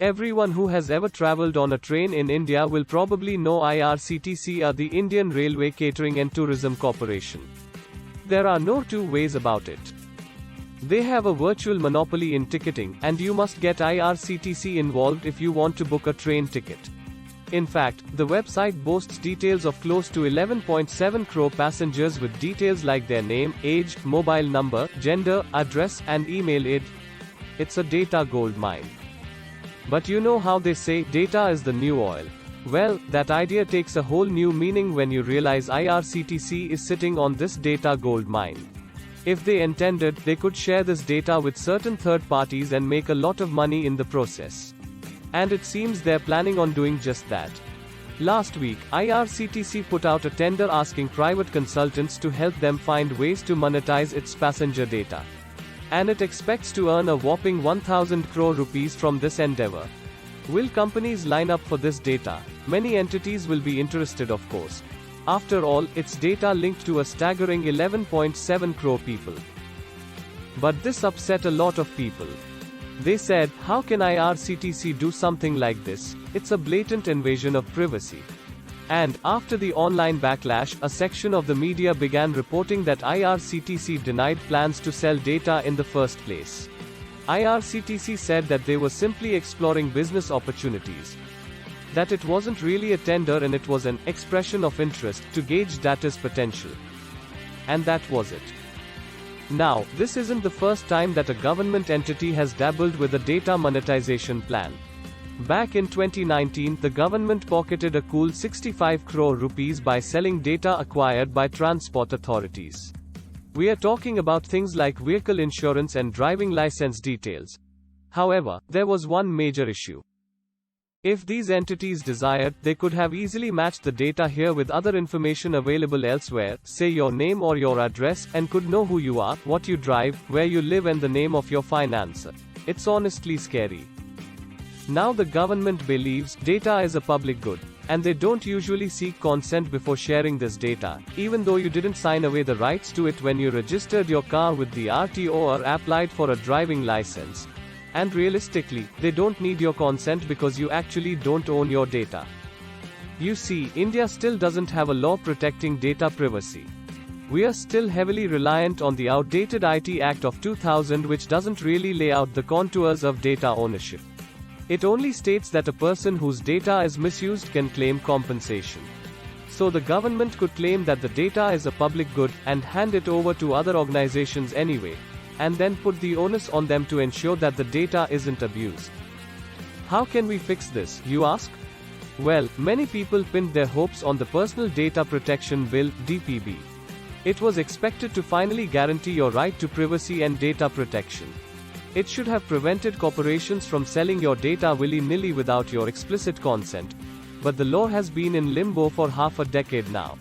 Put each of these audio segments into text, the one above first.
Everyone who has ever traveled on a train in India will probably know Irctc are the Indian Railway Catering and Tourism Corporation. There are no two ways about it. They have a virtual monopoly in ticketing, and you must get Irctc involved if you want to book a train ticket. In fact, the website boasts details of close to 11.7 crore passengers with details like their name, age, mobile number, gender, address, and email. It's a data gold mine. But you know how they say, data is the new oil. Well, that idea takes a whole new meaning when you realize Irctc is sitting on this data gold mine. If they intended, they could share this data with certain third parties and make a lot of money in the process. And it seems they're planning on doing just that. Last week, Irctc put out a tender asking private consultants to help them find ways to monetize its passenger data. And it expects to earn a whopping 1,000 crore rupees from this endeavor. Will companies line up for this data? Many entities will be interested, of course. After all, it's data linked to a staggering 11.7 crore people. But this upset a lot of people. They said, how can Irctc do something like this? It's a blatant invasion of privacy. And, after the online backlash, a section of the media began reporting that Irctc denied plans to sell data in the first place. Irctc said that they were simply exploring business opportunities. That it wasn't really a tender and it was an expression of interest to gauge data's potential. And that was it. Now, this isn't the first time that a government entity has dabbled with a data monetization plan. Back in 2019, the government pocketed a cool 65 crore rupees by selling data acquired by transport authorities. We are talking about things like vehicle insurance and driving license details. However, there was one major issue. If these entities desired, they could have easily matched the data here with other information available elsewhere, say your name or your address, and could know who you are, what you drive, where you live and the name of your financier. It's honestly scary. Now the government believes data is a public good, and they don't usually seek consent before sharing this data, even though you didn't sign away the rights to it when you registered your car with the RTO or applied for a driving license. And realistically, they don't need your consent because you actually don't own your data. You see, India still doesn't have a law protecting data privacy. We are still heavily reliant on the outdated IT Act of 2000, which doesn't really lay out the contours of data ownership. It only states that a person whose data is misused can claim compensation. So the government could claim that the data is a public good, and hand it over to other organizations anyway, and then put the onus on them to ensure that the data isn't abused. How can we fix this, you ask? Well, many people pinned their hopes on the Personal Data Protection Bill, DPB. It was expected to finally guarantee your right to privacy and data protection. It should have prevented corporations from selling your data willy-nilly without your explicit consent. But the law has been in limbo for half a decade now.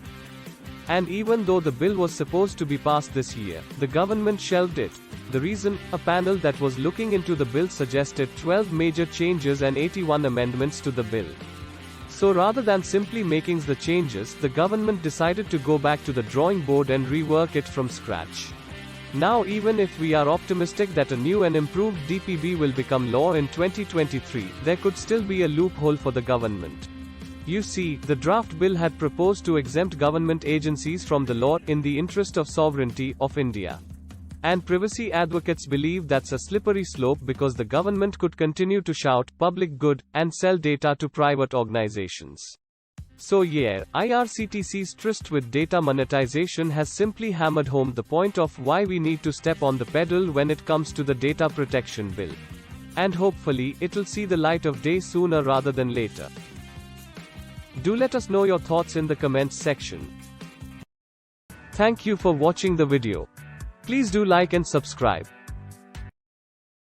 And even though the bill was supposed to be passed this year, the government shelved it. The reason? A panel that was looking into the bill suggested 12 major changes and 81 amendments to the bill. So rather than simply making the changes, the government decided to go back to the drawing board and rework it from scratch. Now, even if we are optimistic that a new and improved DPB will become law in 2023, there could still be a loophole for the government. You see, the draft bill had proposed to exempt government agencies from the law in the interest of sovereignty of India. And privacy advocates believe that's a slippery slope because the government could continue to shout public good and sell data to private organizations. So yeah, Irctc's tryst with data monetization has simply hammered home the point of why we need to step on the pedal when it comes to the data protection bill. And hopefully, it'll see the light of day sooner rather than later. Do let us know your thoughts in the comments section. Thank you for watching the video. Please do like and subscribe.